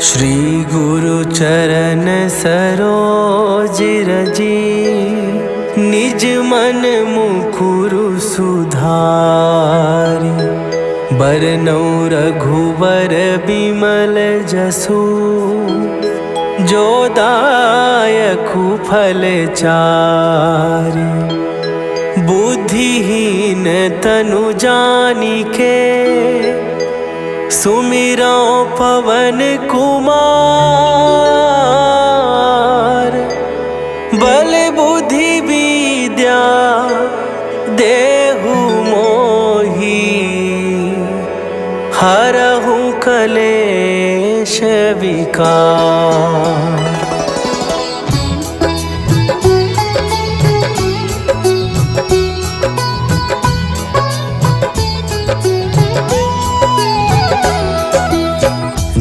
श्री गुरु चरण सरोज रजी, निज मन मुकुरु सुधारि। बरनौ रघुवर बिमल जसु, जो दायकु फल चारि। बुद्धिहीन तनु जानिके, सुमिरौ पवन कुमार। बल बुद्धि विद्या देहु मोहि, हरहु कलेश विकार।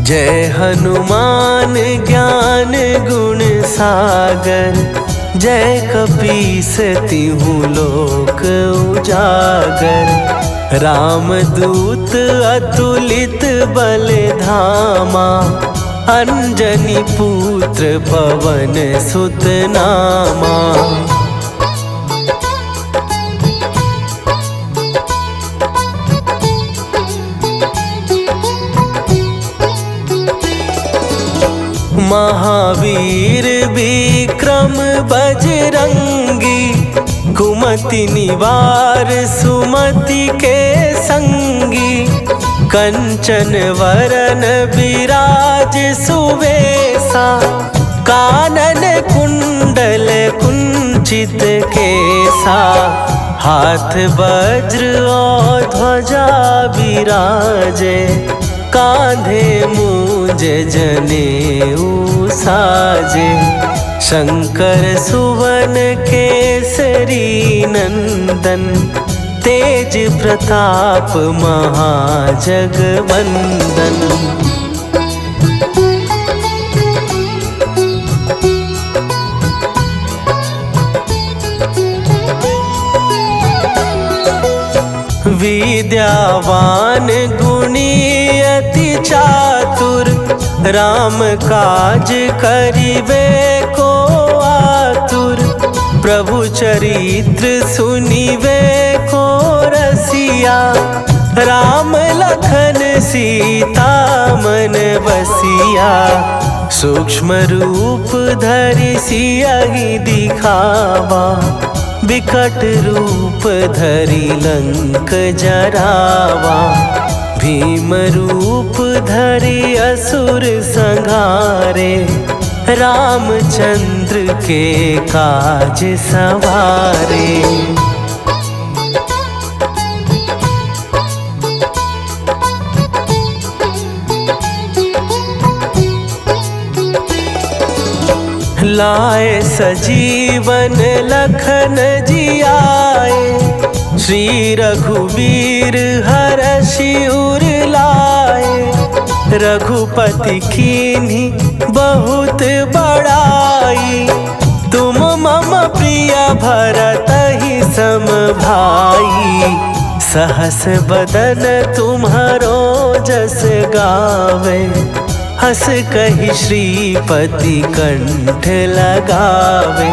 जय हनुमान ज्ञान गुण सागर, जय कपीस तिहु लोक उजागर। रामदूत अतुलित बल धामा, अंजनी पुत्र पवन सुत नामा। महावीर विक्रम बजरंगी, कुमति निवार सुमति के संगी। कंचन वरन विराज सुवेसा, कानन कुंडल कुंचित केसा। हाथ वज्र और ध्वजा विराजे, कांधे मूंज जनेऊ साजे। शंकर सुवन केसरी नंदन, तेज प्रताप महाजगवंदन। विद्यावान गुणी अति चातुर, राम काज करिबे को आतुर। प्रभु चरित्र सुनिबे को रसिया, राम लखन सीता मन बसिया। सूक्ष्म रूप धरि सियहि दिखावा, विकट रूप धरि लंक जरावा। भीम रूप धरि असुर संहारे, रामचंद्र के काज सवारे। लाए सजीवन लखन जियाए, श्री रघुवीर हरषि उर लाए। रघुपति कीन्ही बहुत बड़ाई, तुम मम प्रिय भरतहि सम भाई। सहस बदन तुम्हरो जस गावे, हस कहि श्रीपति कंठ लगावे।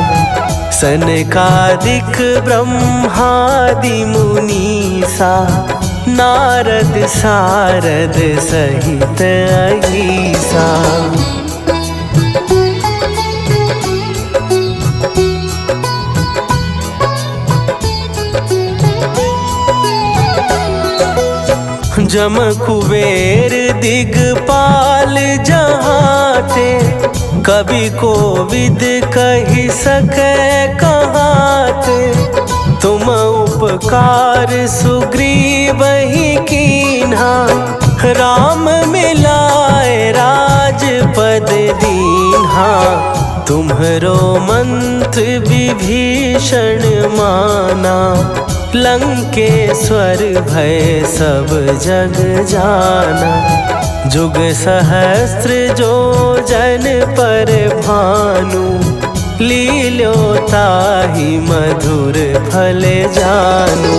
सनकादिक ब्रह्मादि मुनीसा, नारद सारद सहित अहीसा। जम कुबेर दिगपाल जहाते, कवि कोविद कहि सकै कहाते। तुम उपकार सुग्रीवहि कीन्हा, राम मिलाए राजपद दीन्हा। तुम्हरो मंत्र विभीषण माना, लंकेश्वर भय सब जग जाना। जुग सहस्त्र जो जन पर भानु, लील्यो ताहि मधुर फल जानू।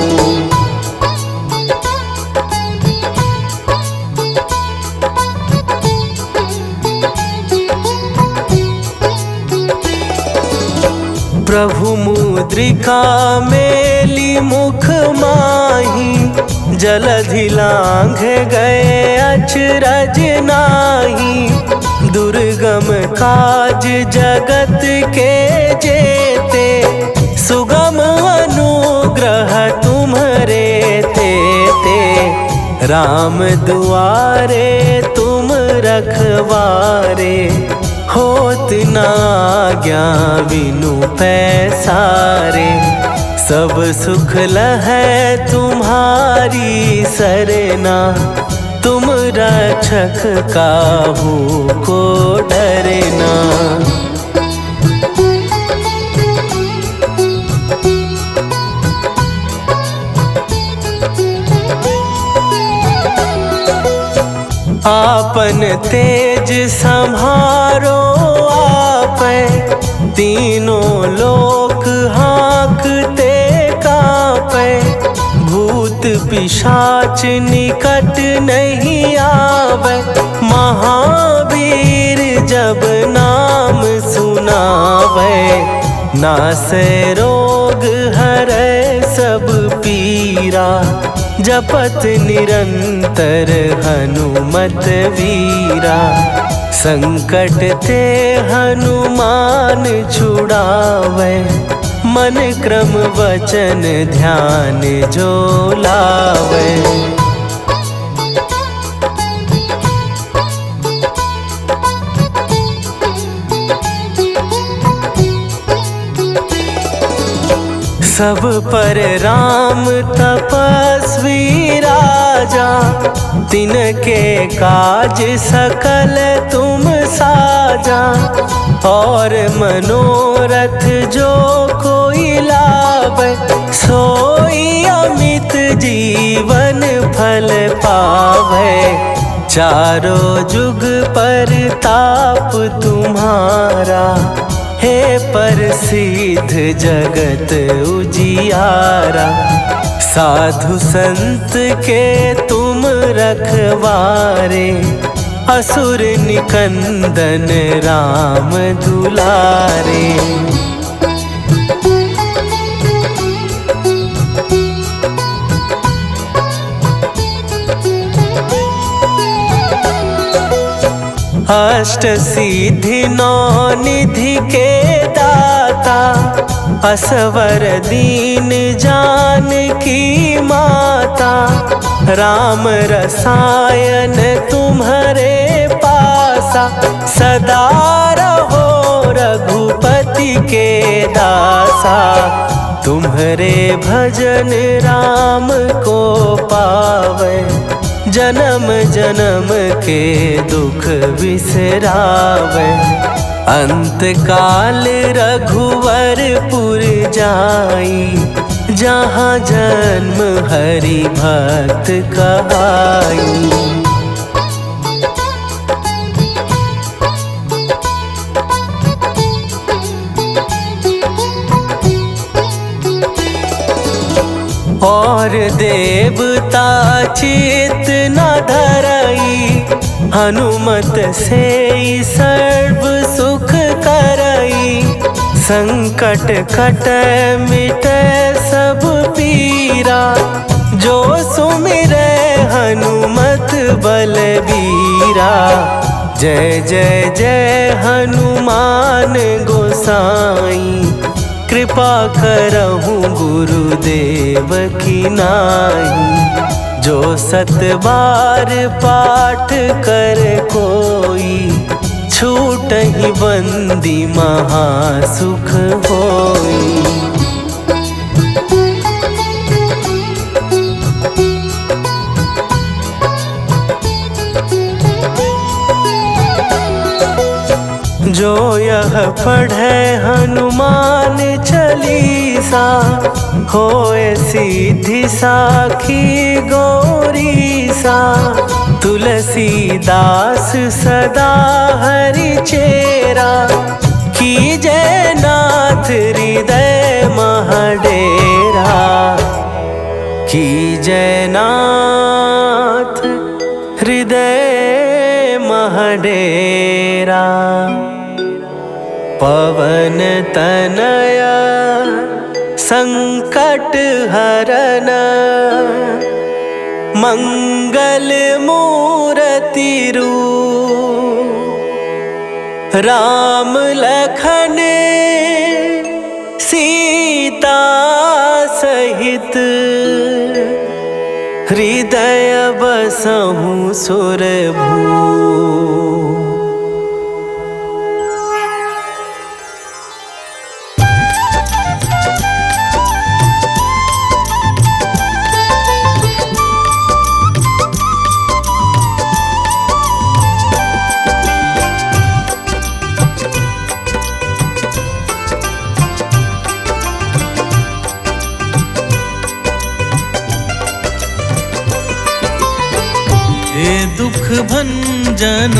प्रभु मुद्रिका मेली मुख माही, जलधि लांघ गए अचरज नाही। दुर्गम काज जगत के जेते, सुगम अनुग्रह तुम्हरे तेते। राम दुआरे तुम रखवारे, होत ना आज्ञा बिनु पैसारे। सब सुख लहै तुम्हारी सरना, तुम रक्षक काहू को डरना। आपन तेज संभारो आपै, तीनों लोक हाँकते कांपै। भूत पिशाच निकट नहीं आवे, महावीर जब नाम सुनावे। नासै रोग हरै सब पीरा, जपत निरंतर हनुमत वीरा। संकट ते हनुमान छुड़ावे, मन क्रम वचन ध्यान जो लावे। सब पर राम तपस्वी राजा, तिनके काज सकल तुम साजा। और मनोरथ जो कोई लावे, सोई अमित जीवन फल पावे। चारों जुग परताप तुम्हारा, हे प्रसिद्ध जगत उजियारा। साधु संत के तुम रखवारे, असुर निकंदन राम दुलारे। अष्ट सिद्धि नौ निधि के दाता, असवर दीन जानकी माता। राम रसायन तुम्हारे पासा, सदा रहो रघुपति के दासा। तुम्हारे भजन राम को पावे, जन्म जन्म के दुख बिसरावे। अंत काल रघुवरपुर जाई, जहाँ जन्म हरि भक्त कहाई। और देवता चित न धरई, हनुमत से सर्व सुख करई। संकट कटै मिटै सब पीरा, जो सुमिरै हनुमत बलबीरा। जय जय जय हनुमान गोसाई, कृपा करहु गुरुदेव की नाई। जो सत बार पाठ कर कोई, छूटहि बंदी महासुख होई। जो यह पढ़े हनुमान चालीसा, होए सीधी साखी गौरीसा। तुलसीदास सदा हरि चेरा, कीजय नाथ हृदय महडेरा। कीजय नाथ हृदय महडेरा। पवन तनया संकट हरन, मंगल मूर्ति रूप राम लखन सीता सहित, हृदय बसहु सुरभूप। हे दुख भंजन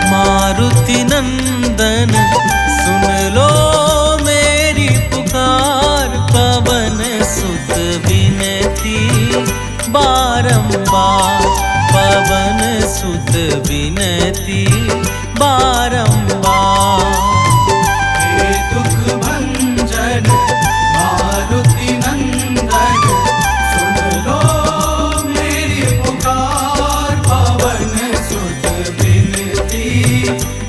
मारुति नंदन, सुन लो मेरी पुकार। पवन सुत विनती बारंबार, पवन सुत विनती बारंबार। हे दुख भंजन मारुति नंदन, सुन लो मेरी पुकार। पवन सुत विनती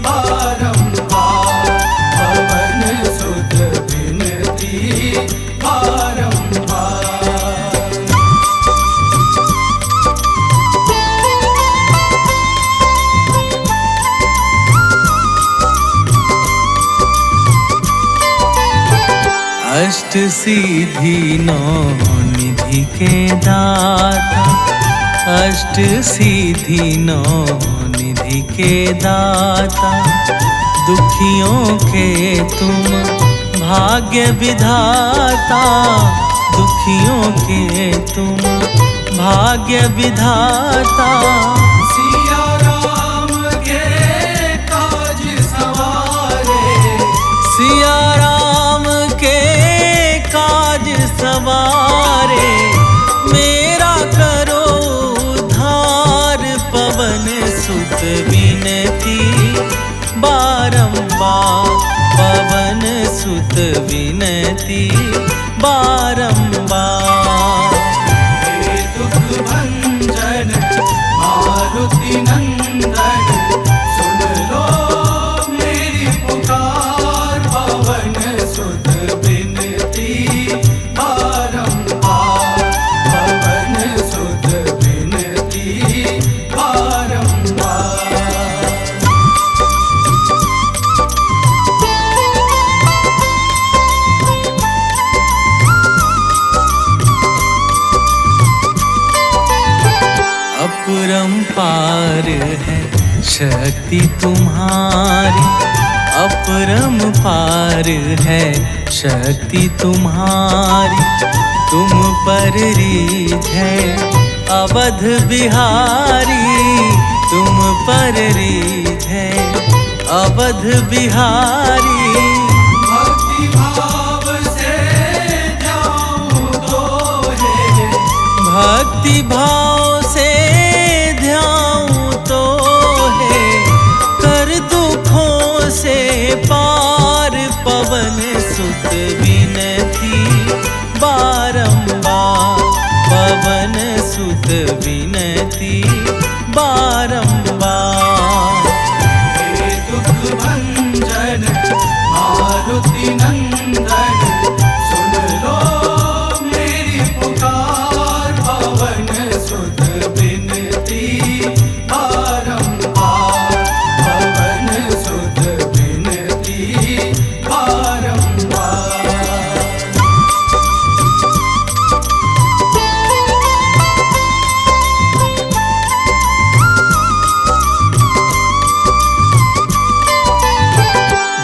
बारंबार, पवन सुत विनती बारंबार। अष्ट सिद्धि नौ निधि के दाता, अष्ट सिद्धि नौ निधि के दाता। दुखियों के तुम भाग्य विधाता, दुखियों के तुम भाग्य विधाता। सिया राम के काज सवारे, सिया राम के काज सवारे। मेरा करो उद्धार, पवन सुत विनती बारंबार, पवन सुत विनती बारंबार। हे दुख भंजन मारुति नंदन, सुन लो मेरी पुकार। पवन सुत विनती बारंबार, पवन सुत विनती बारंबार। अपरंपार है शक्ति तुम्हारी, अपरंपार है शक्ति तुम्हारी। तुम पर रीझ है अवध बिहारी, तुम पर रीझ है अवध बिहारी। भक्ति भाव से ध्याऊं तो है, भक्ति भाव से ध्याऊं तो है। कर दुखों से पार, पवन सुत विनती बारंबार, पवन सुत विनती बारंबार। हे दुख भंजन मारुति नंदन, सुन लो मेरी पुकार। पवन सुत विनती बारंबार, पवन सुत विनती बारंबार।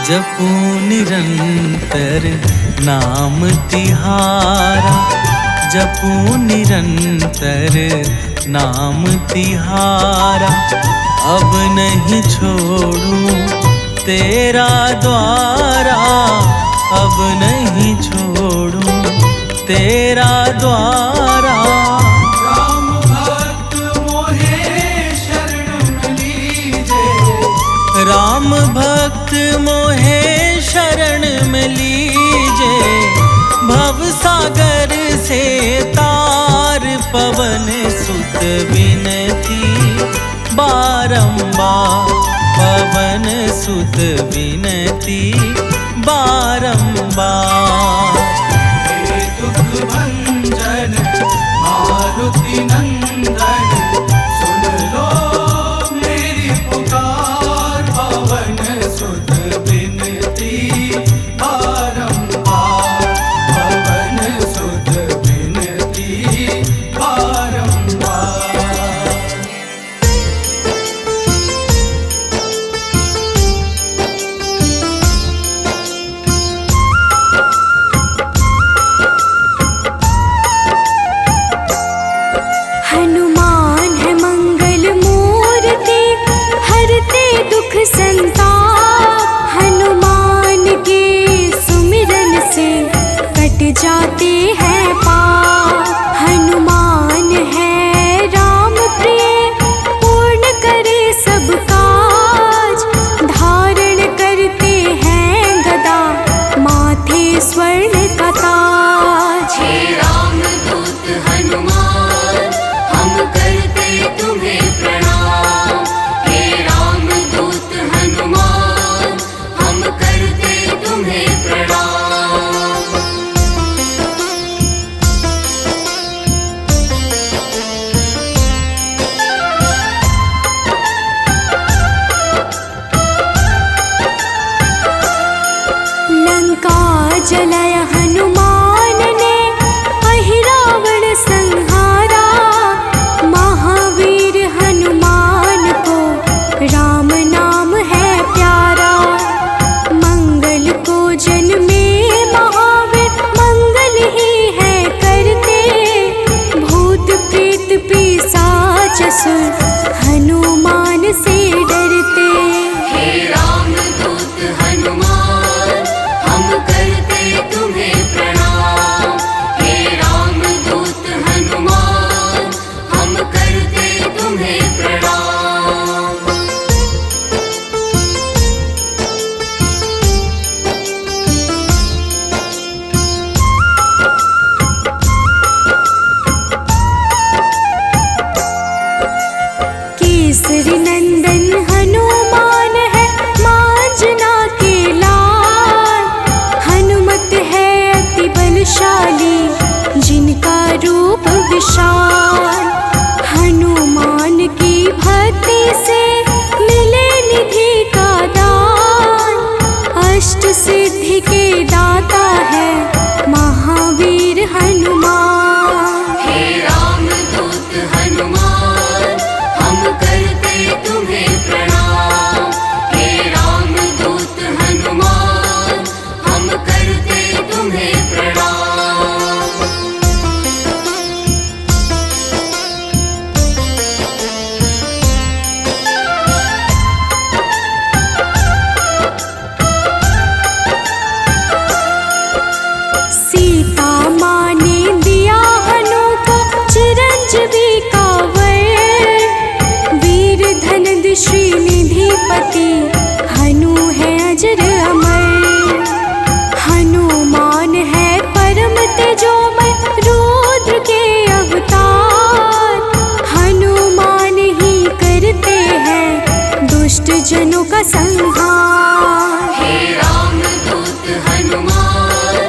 जपो निरंतर नाम तिहारा, जपो निरंतर नाम तिहारा। अब नहीं छोड़ूं तेरा द्वारा, अब नहीं छोड़ूं तेरा द्वारा। राम भक्त मोहे शरण लीजे, राम भक्त मोहे शरण में लीजे। भव सागर से तार पवन सुत विनती बारंबार, पवन सुत विनती बारंबार। हे दुख भंजन मारुति नंदन, सुन लो मेरी पुकार, पवन सुत विनती बारंबार, पवन सुत विनती बारंबार। हनुमान है मंगल मूर्ति, हरते दुख संताप। हनुमान के सुमिरन से कट जाते हैं पाप। हनुमान है राम प्रिय, पूर्ण करे सब काज। धारण करते हैं गदा, माथे स्वर्ण का ताज। हे रामदूत हनुमान, हम करते तुम्हें प्रणाम। हे रामदूत हनुमान, हम करते तुम्हें प्रणाम। लंका जलाय हनुमान ने, अहिरावण संहारा। महावीर हनुमान को राम नाम है प्यारा। मंगल को जन्मे महावीर, मंगल ही है करते। भूत प्रेत पिशाच असुर, हनुमान से डरते। हे रामदूत हनुमान, हम करते तुम्हें प्रणाम। हे रामदूत हनुमान, हम करते तुम्हें प्रणाम। केसरी नंदन हनुमान है, मांजना के लाल। हनुमत है अति बलशाली, जिनका रूप विशाल। हनुमान की भक्ति से मिले निधि का दान। अष्ट सिद्धि के दाता है महावीर हनुमान। हे रामदूत हनुमान, हम करते तुम्हें प्रणाम। हे रामदूत हनुमान, हम करते तुम्हें प्रणाम। सीता माँ ने दिया हनु को चिरंजीवी का वर। वीर धनद श्रीनिधिपति, हनु है अजर अमर। हनुमान है परम तेजोमय, रुद्र के अवतार। हनुमान ही करते हैं दुष्ट जनों का संहार। हे रामदूत हनुमान,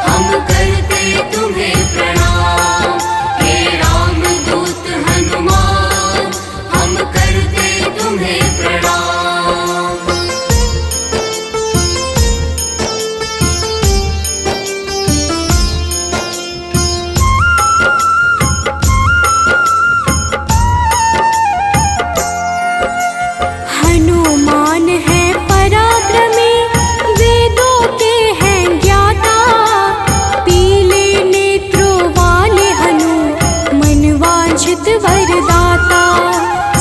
हम करते तुम्हें प्रणाम। हे रामदूत हनुमान, हम करते तुम्हें प्रणाम। हनुमान है पराक्रमी, वेदों के हैं ज्ञाता। पीले नेत्रों वाले हनु, मनवांछित वरदाता।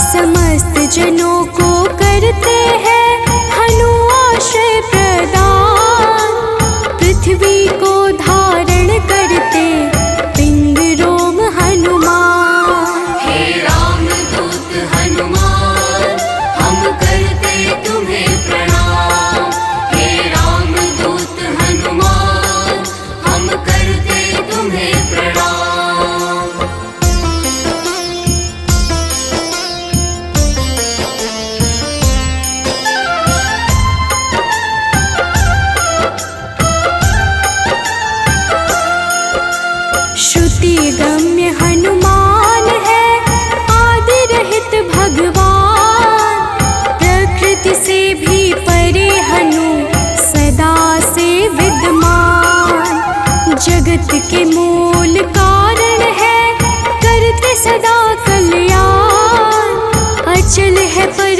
समस्त जनों को करते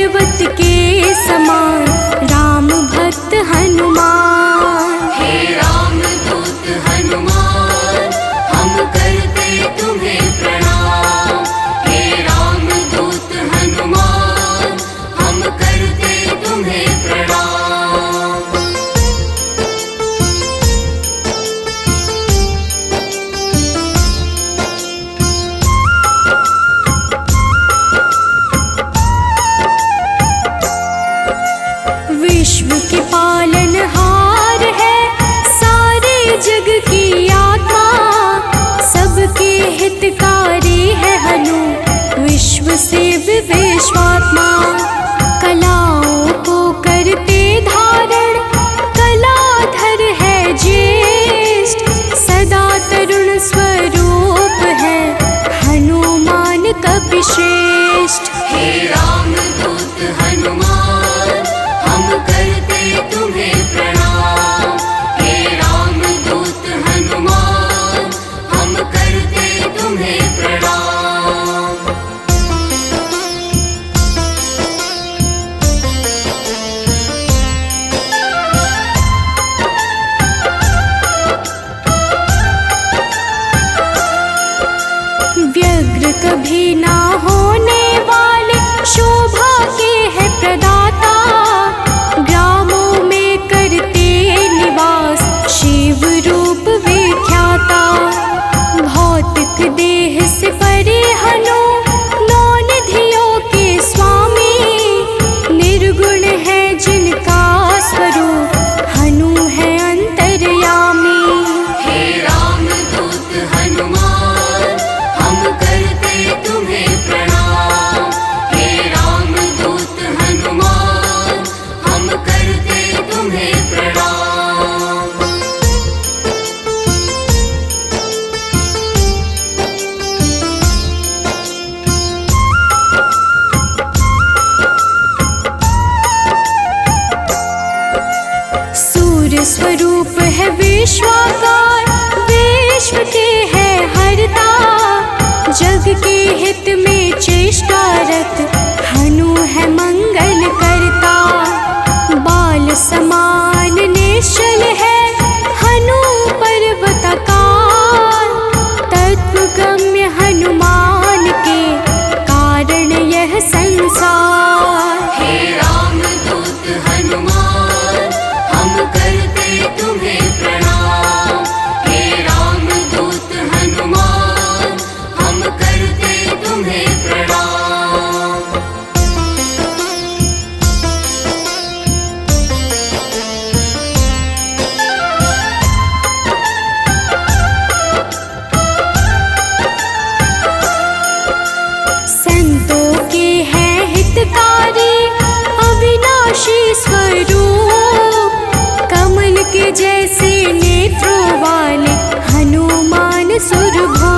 पर्वत के समान राम भक्त हनुमान। हे रामदूत हनुमान, हम करते तुम्हें प्रणाम। हे रामदूत हनुमान, हम करते तुम्हें प्रणाम। विश्व के पालनहार है सारे जग की आत्मा, सबके हितकारी है हनु विश्व से विश्वात्मा। कलाओं को करते धारण कलाधर है ज्येष्ठ, सदा तरुण स्वरूप है हनुमान कपिश्रेष्ठ। हे रामदूत हनुमान, हम करते तुम्हें प्रणाम। हे रामदूत हनुमान, हम करते तुम्हें प्रणाम। व्यग्र कभी ना होने वाले शोभा के है प्रदाता, ग्रामों में करते निवास शिव रूप विख्याता। भौतिक देह से परे हनु नौनिधियों के स्वामी, निर्गुण है जिनका स्वरूप हनु है अंतर्यामी। हे रामदूत हनुमान, हम करते तुम्हें प्रणाम। हे रामदूत हनुमान, हम करते तुम्हें प्रणाम। सूर्य स्वरूप है विश्वाकार, विश्व के है हरता, जग के हित में चेष्टारत हनु है मंगल करता। बाल समान निश्चल है हनु पर्वतकार, तत्वगम्य हनुमान के कारण यह संसार। हे रामदूत हनुमान, हम करते तुम्हें प्रणाम। हे रामदूत हनुमान, हम करते तुम्हें प्रणाम। संतों के हैं हितकारी अविनाशी स्वरूप, कमल के जैसे नेत्रों वाले हनुमान सुरभो।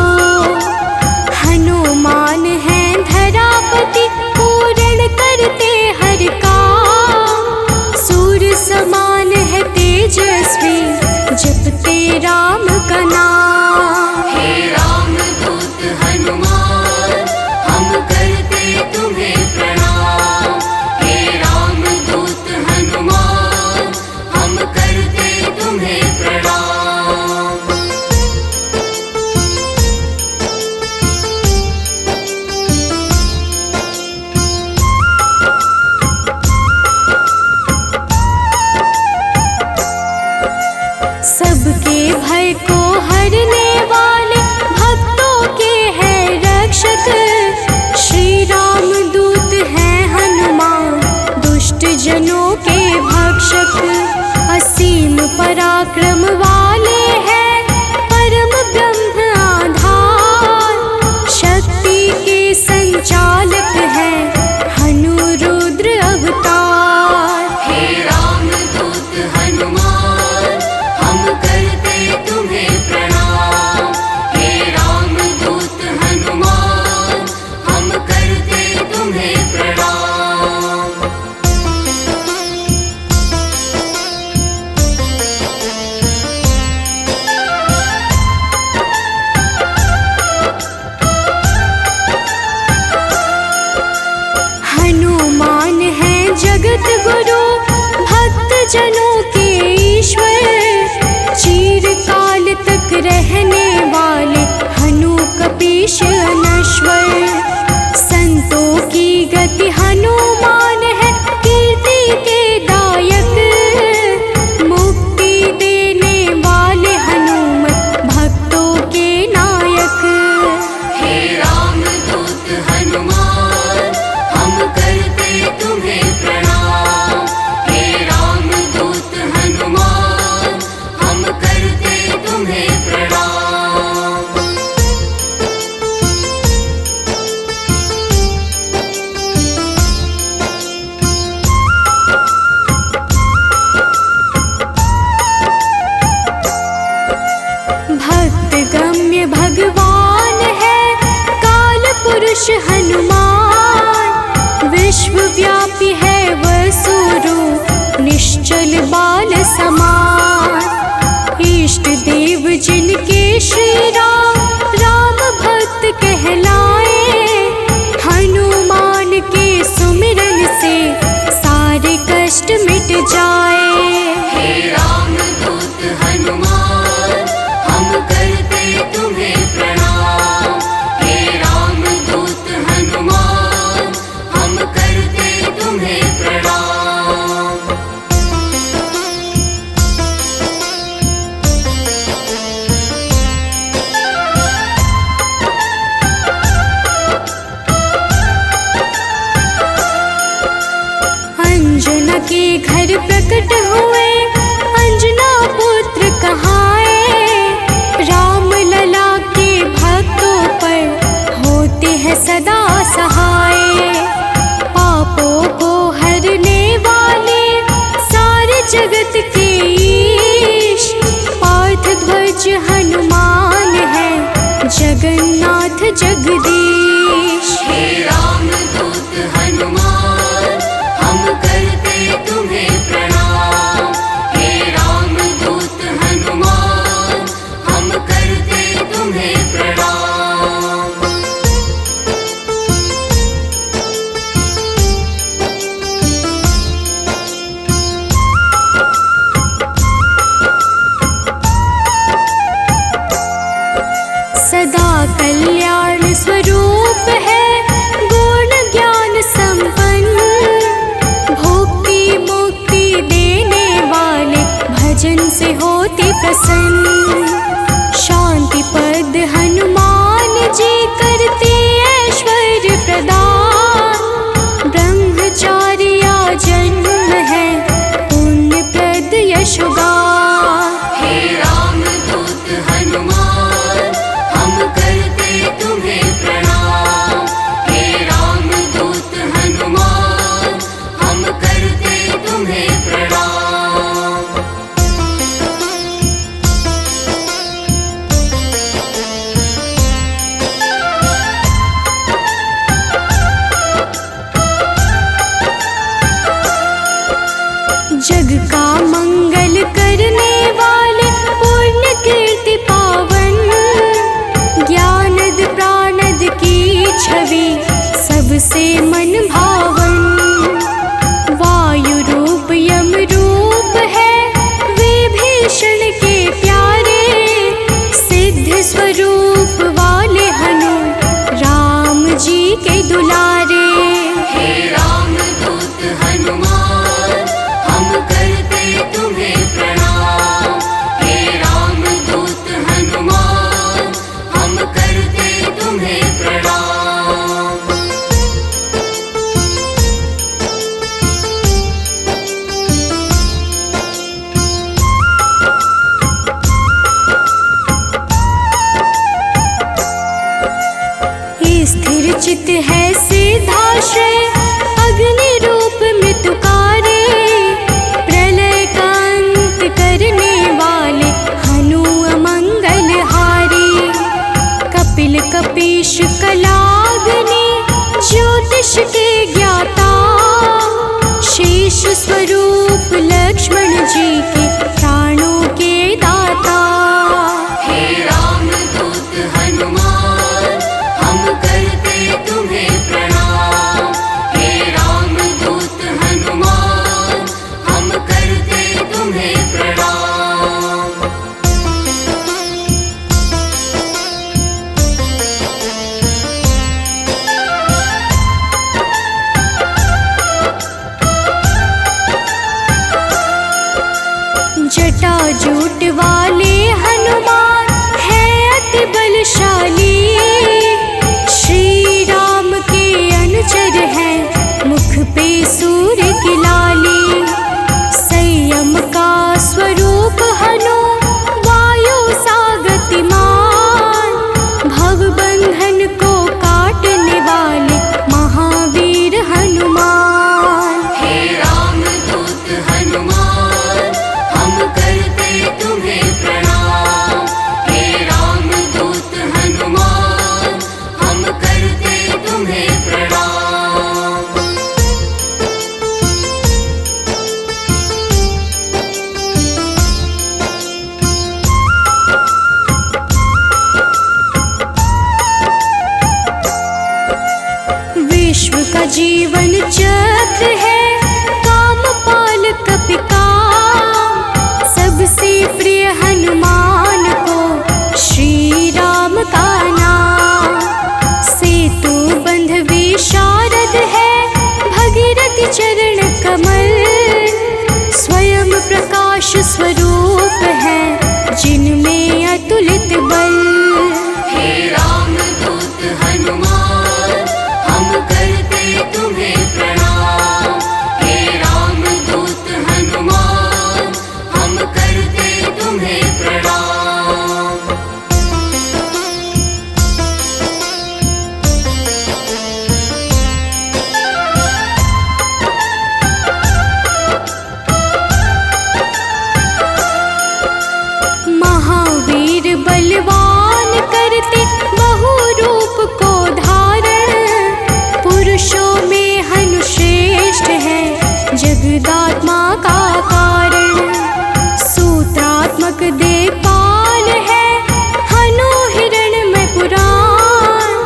हनुमान हैं धरापति पूर्ण करते हर काम, सूर्य समान है तेजस्वी जपते राम का नाम। हे रामदूत हनुमान, हम करते तुम्हें प्रणाम। हे रामदूत हनुमान, हम करते तुम्हें प्रणाम। सबके भय को हरने वाले भक्तों के हैं रक्षक, श्री राम दूत हैं हनुमान दुष्ट जनों के भक्षक। असीम पराक्रम वाले हैं परम ब्रह्म आधार, शक्ति के संचालक हैं हनु रुद्र अवतार। हे रामदूत हनुमान, हम करते तुम्हें प्रणाम। हे रामदूत हनुमान, हम करते तुम्हें प्रणाम। प्रतापी है वसुरूप निश्चल बाल समान। इष्ट देव जिनके श्री राम राम भक्त कहलाए, हनुमान के सुमिरन से सारे कष्ट मिट जाए। हे राम दूत हनुमान हम करते तुम्हें प्रणाम। हे राम दूत हनुमान हम करते तुम्हें प्रणाम। अंजना के घर प्रकट हुए अंजना पुत्र कहाए, राम लला के भक्तों पर होते हैं सदा सहाय। पापों को हरने वाले सारे जगत के ईश, पार्थ ध्वज हनुमान है जगन्नाथ जगदीश। हे राम दूत हनुमान हम करते तुम्हें प्रणाम। हे राम दूत हनुमान हम करते तुम्हें प्रणाम। सदा कल्याण स्वरूप है गुण ज्ञान संपन्न, भक्ति मुक्ति देने वाले भजन से होते प्रसन्न। शांति पद हनुमान जी करते ऐश्वर्य प्रदान, ब्रह्मचार्या जन्म है पुण्य प्रद यशोगान। हे राम दूत हनुमान हम करते तुम्हें प्रणाम। हे राम दूत हनुमान हम करते तुम्हें प्रणाम। जग का मंगल करने वाले पुण्य कीर्ति पावन, ज्ञानद प्राणद की छवि सबसे मन भावन। वायु रूप यम रूप है विभीषण के प्यारे, सिद्ध स्वरूप वाले हनु राम जी के दुलारे। हे राम दूत हनुमान हम करते तुम्हें प्रणाम। हे राम दूत हनुमान हम करते तुम्हें प्रणाम। स्थिर चित है सिद्धाश्रय अग्नि रूप मृत्युकारे, प्रलय का अंत करने वाले हनु अमंगल हारी। कपिल कपीश कलाग्नि ज्योतिष के ज्ञाता, शेष स्वरूप लक्ष्मण जी के प्राणों के दाता। हे राम दूत हनुमान हम करते तुम्हें प्रणाम। हे राम दूत हनुमान हम करते तुम्हें प्रणाम। जटाजूट वाले हनुमान है अति बलशाली, श्री राम के अनुचर है मुख पे सूर्य की लाली। संयम का स्वरूप हनु वायु सा गतिमान, भव बंधन को काटने वाले महावीर हनुमान। हे राम दूत हनुमान हम करते तुम्हें कमल, स्वयं प्रकाश स्वरूप है जिनमें अतुलित बल। हे रामदूत हनुमान, हम करते तुम्हें प्रणाम। हे रामदूत हनुमान, हम करते तुम्हें प्रणाम। महावीर बलवान करते बहु रूप को धारण, पुरुषों में हनु श्रेष्ठ है जगदात्मा का कारण। सूत्रात्मक देवपाल है हनु हिरण्मय पुराण,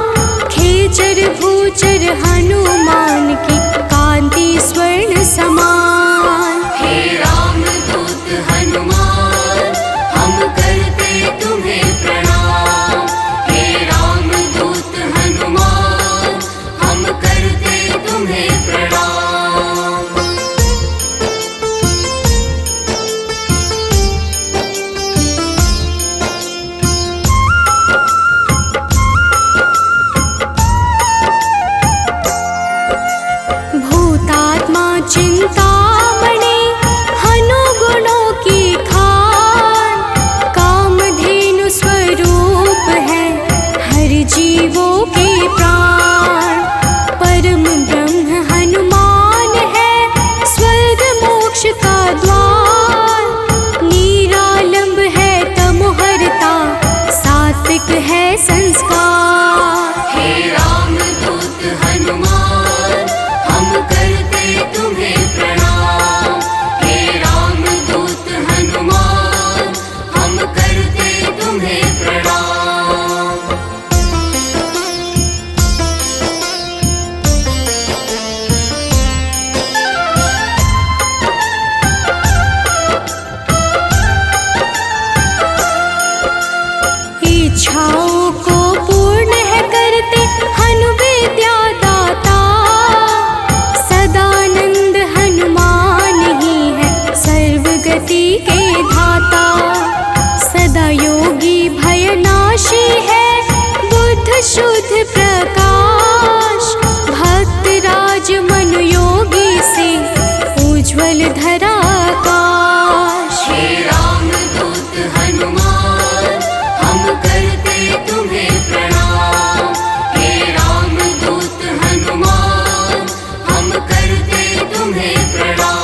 खेचर भूचर हनुमान की कांति स्वर्ण समान। हे रामदूत हनुमान, हम करते तुम्हें प्रणाम। हे रामदूत हनुमान, हम करते तुम्हें प्रणाम। भूतात्मा चिंतामणि हनु गुणों की खान, कामधेनु स्वरूप है हर जीवों के प्राण। परम ब्रह्म हनुमान है स्वर्ग मोक्ष का द्वार, निरालंब है तमोहरता सात्विक है संस्कार। हे रामदूत हनुमान, हम करते तुम्हें प्रणाम। हे रामदूत हनुमान, हम करते तुम्हें प्रणाम। इच्छाओं को पूर्ण है करते हनु विद्या दाता, सदानंद हनुमान ही है सर्वगति के धाता। सदा योगी भयनाशी है बुद्ध शुद्ध प्रकाश, भक्त राज मन योगी से उज्ज्वल धरा आकाश। हे रामदूत हनुमान, हम करते तुम्हें प्रणाम। हे रामदूत हनुमान, हम करते तुम्हें प्रणाम।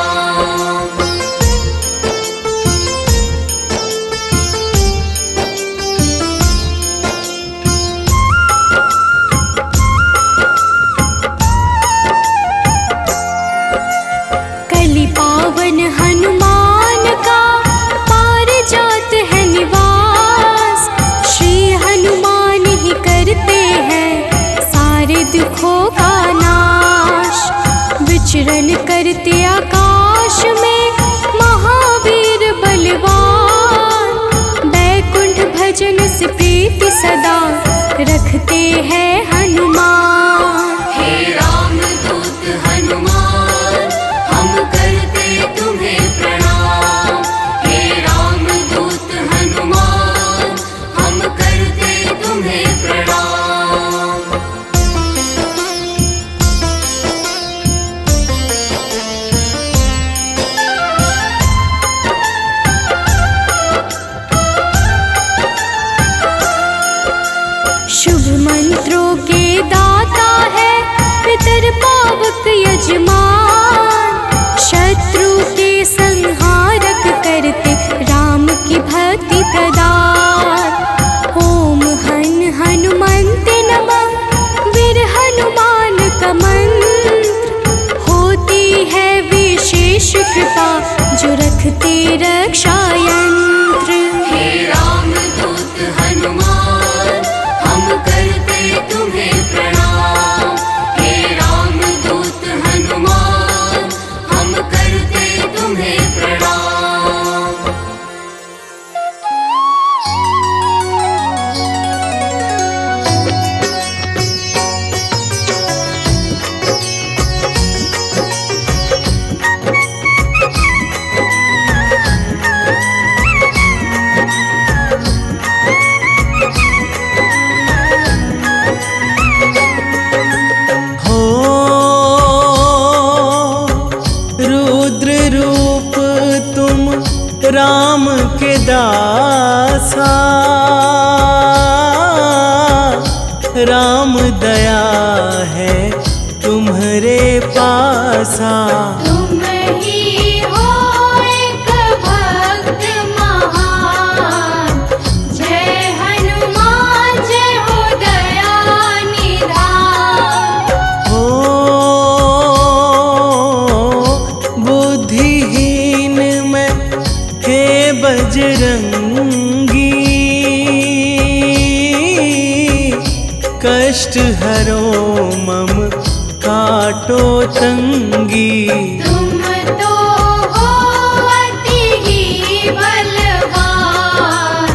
कलि पावन हनुमान का पारिजात है निवास, श्री हनुमान ही करते हैं सारे दुखों का नाश। विचरण करते आकाश में महावीर बलवान, बैकुंठ भजन से प्रीति सदा रखते हैं हनुमान। हे रामदूत हनुमान, हम करते तुम्हें प्रणाम। हे रामदूत हनुमान, हम करते तुम्हें प्रणाम। शुभ मंत्रों के दाता है पितर पावक यजमान, शत्रु के संहारक करते राम की भक्ति प्रदान। ओम हन हनुमन्ते नमः वीर हनुमान का मंत्र, होती है विशेष कृपा जो रखते रक्षा यंत्र। हे रामदूत हनुमान, हम करते तुम्हें प्रणाम। हे रामदूत हनुमान, हम करते तुम्हें प्रणाम। राम के दासा राम दया है तुम्हारे पासा। तुम ही हो एक भक्त महान, जय हनुमान जय हो दया निधान। हो बुद्धिहीन मैं हे बजरंगी, कष्ट हरो मम काटो तंगी। तुम तो हो अति ही बलवान,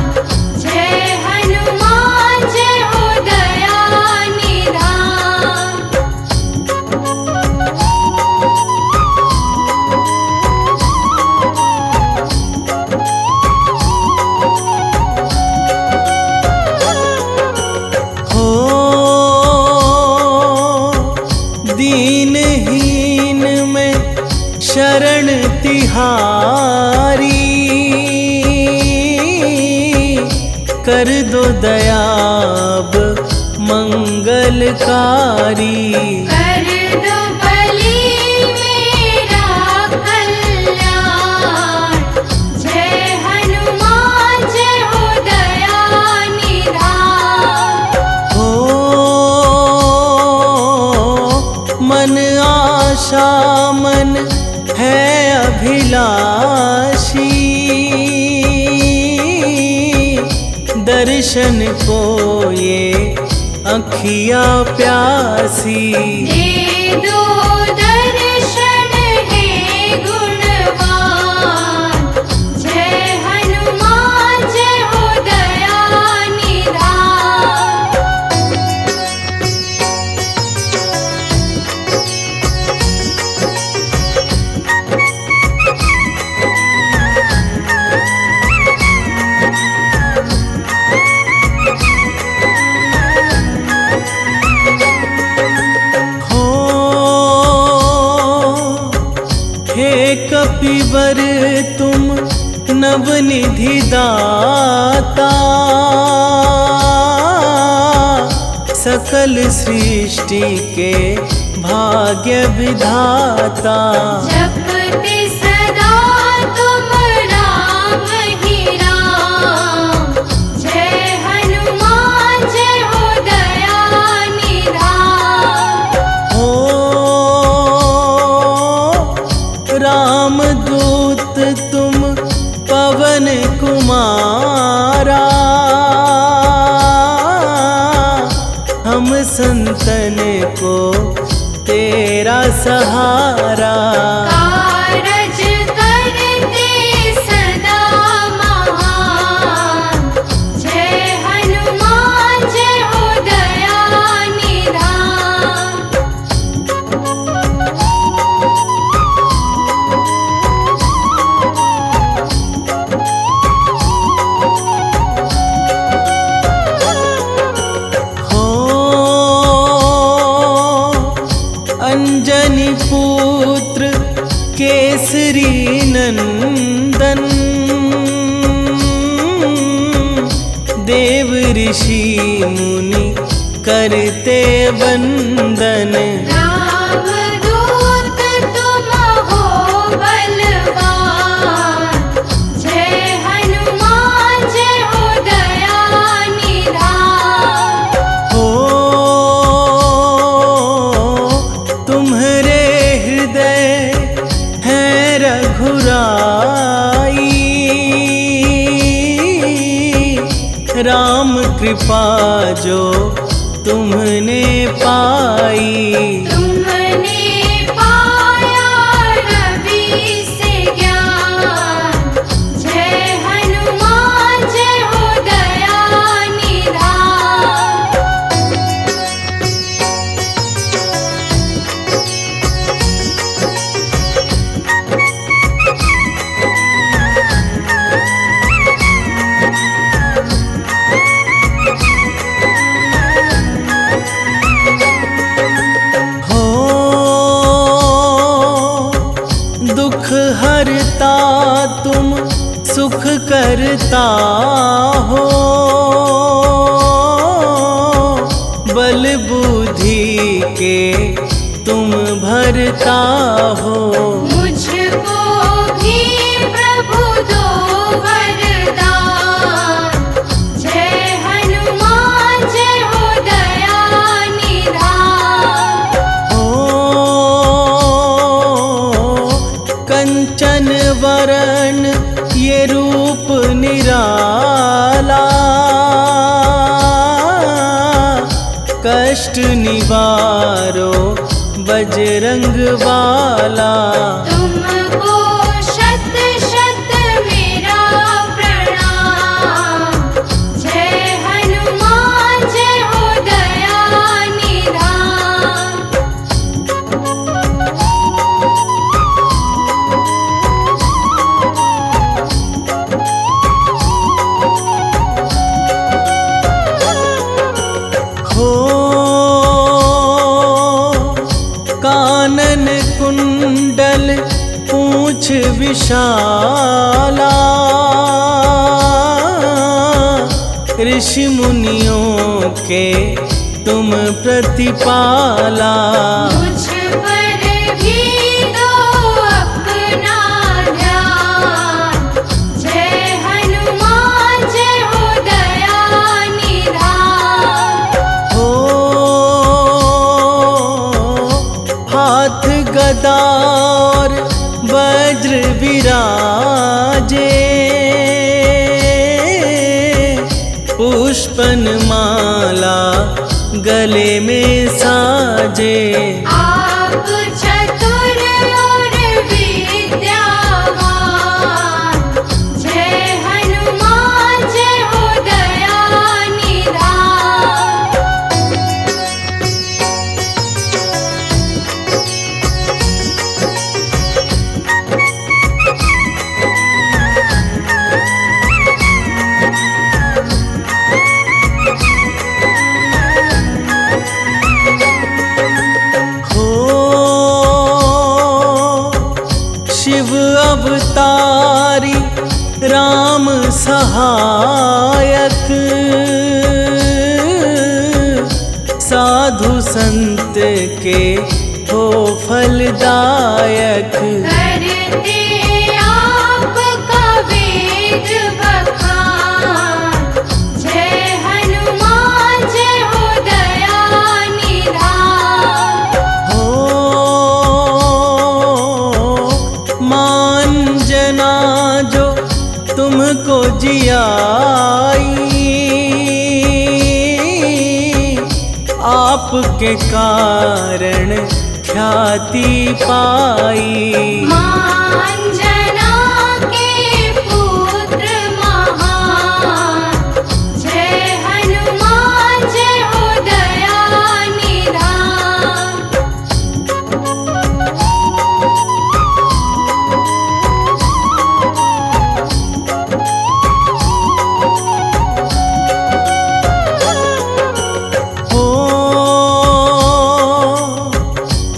जय हनुमान जय हो दया निधान। हो दीनहीन में शरण तिहारी, कर दो दयाब मंगलकारी। कर दो बलि मेरा कल्याण, जय हनुमान जय हो दया निधान। हो मन आशा मन है अभिलाषी, दर्शन को ये अखियाँ प्यासी। दे दो दर्शन हे गुणवान, जय हनुमान जय हो दया निधान। हो हे कपिवर तुम नवनिधि दाता, सकल सृष्टि के भाग्य विधाता। जपते सदा तुम राम ही राम, जय हनुमान जय हो दया निधान। हो रामदूत तुम पवन कुमारा, हम संतन को तेरा सहारा। कारज करते सदा महान, जय हनुमान जय हो दया निधान। हो अंजनी पुत्र केसरी नंदन, देव ऋषि मुनि करते वंदन। राम दूत तुम हो बलवान, जय हनुमान जय हो दया निधान। हो तुम्हारे हृदय है रघुराई, राम कृपा जो तुमने पाई। तुमने पाया रवि से ज्ञान, जय हनुमान जय हो दया निधान। हो सुख करता हो, बल बुद्धि के तुम भरता हो। मुझको भी प्रभु दो वरदान, जय हनुमान जय हो दया निधान। ओ कंचन वरण ये रूप निराला, कष्ट निवारो बजरंग बाला। तुमको शत शत मेरा प्रणाम, जय हनुमान जय हो दया निधान। हो कानन कुंडल पूंछ विशाला, ऋषि मुनियों के तुम प्रतिपाला। मुझ पर भी दो अपना ध्यान, जय हनुमान जय हो दया निधान। हो हाथ गदा और वज्र विराजे, पुष्पन माला गले में साजे। आप चतुर और विद्यावान, जय हनुमान जय हो दया निधान। हो शिव अवतारी राम सहायक, साधु संत के हो फलदायक। करते आपका वेद बखान, जय हनुमान जय हो दया निधान। हो मान जना जो तुमको जियाई, आपके कारण ख्याति पाई। मांजना के पुत्र महान, जय हनुमान जय हो दया निधान। हो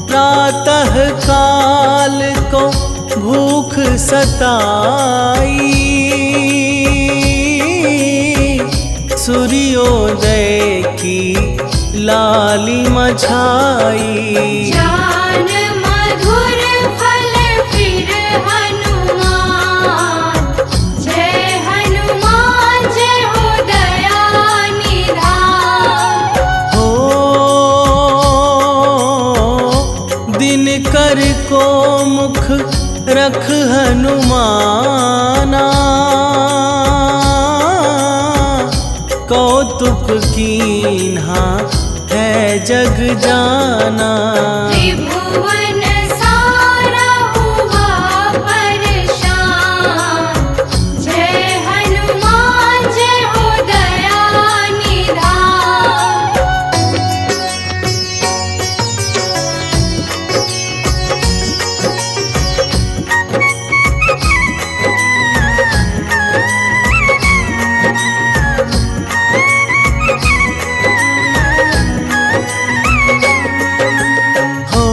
प्रातः काल को भूख सताई, सूर्योदय की लालिमा छाई। जान मधुर फल फिर हनुमान, जय हनुमान जय हो दया निधान। हो दिन कर को मुख रख हनुमाना, कौतुक कीन्हा है जग जाना। त्रिभुवन सारा हुआ परेशान, जय हनुमान जय हो दया निधान। हो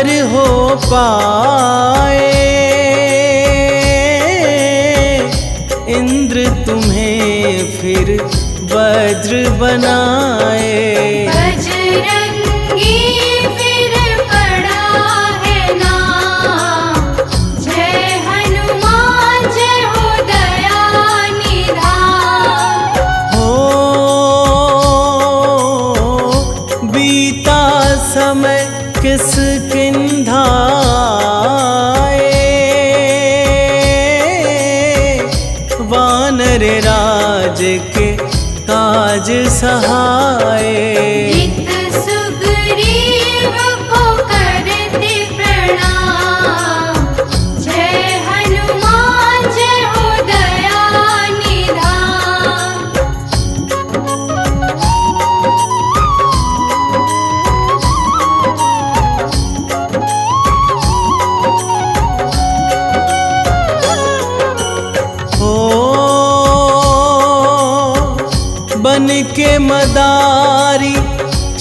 नर हो पाए, इंद्र तुम्हें फिर वज्र बनाए। बजरंगी फिर पड़ा है नाम, जय हनुमान जय हो दया निधान। हो बीता समय किसकिंधा वानर राज के काज सहाय। हित सुग्रीव को करते प्रणाम, जय हनुमान जय हो दया निधान। बन के मदारी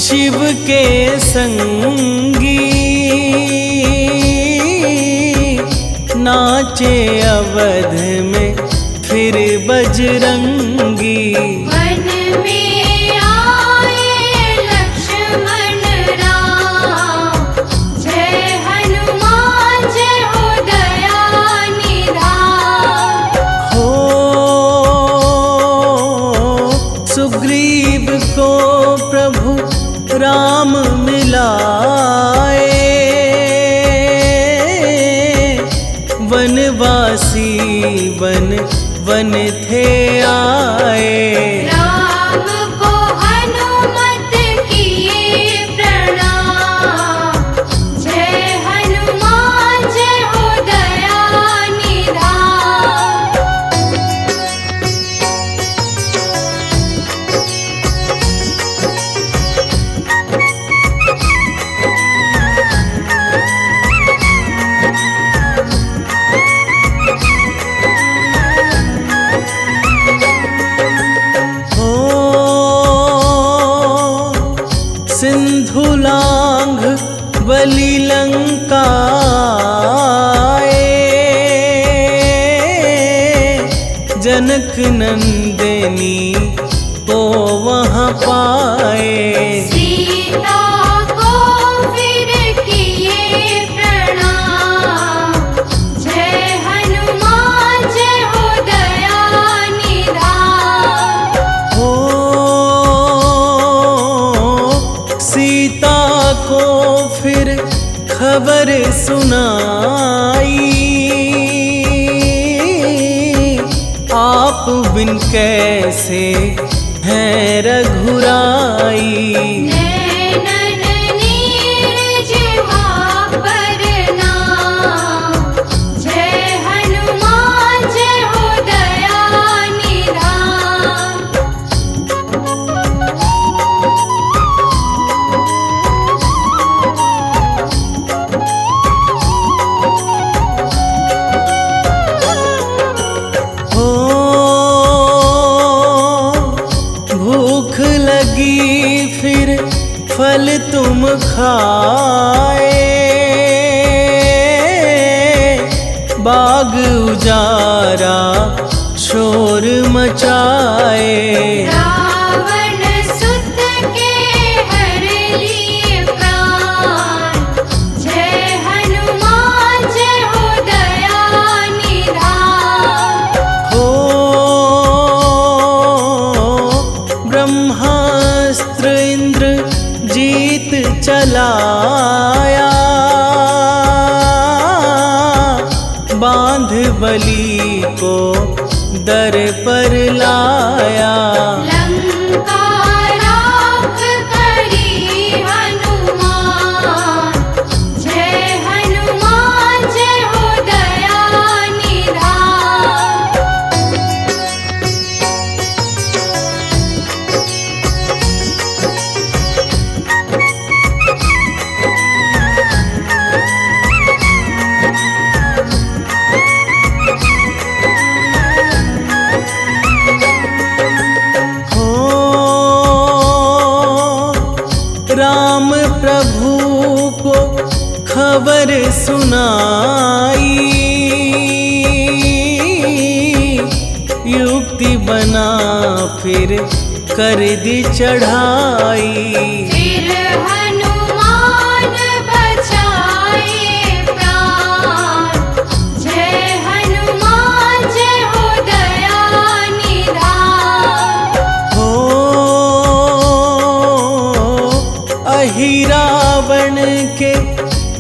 शिव के संगी, नाचे अवध में फिर बजरंगी। वन में आए लक्ष्मण राम, जय हनुमान जय हो दया निधान। हो सुग्रीव को प्रभु राम मिलाए, वनवासी वन वन थे आए। राम को हनुमत किए प्रणाम, जय हनुमान जय हो दया निधान। सिंधु लांघ बलि लंका जनक नंदिनी को वहाँ पाए। सीता को फिर किए प्रणाम, जय हनुमान जय हो दया निधान। हो सीता को फिर खबर सुनाई, आप बिन कैसे हैं रघुराई। नैनन नीरज पर नाम, जय हनुमान जय हो दया निधान। भूख लगी फिर फल तुम खाए, बाग उजारा शोर मचाए। रावण सुत के हर लिए प्राण, जय हनुमान जय हो दया निधान। हो ब्रह्मास्त्र इंद्र जीत चलाया, बांध बलि को दर पर लाया। लंका राख करी हनुमान, जय हनुमान जय हो दया निधान। खबर सुनाई, युक्ति बना फिर कर दी चढ़ाई। फिर हनुमान बचाए प्राण, जय हनुमान जय हो दया निधान। हो अहि रावण के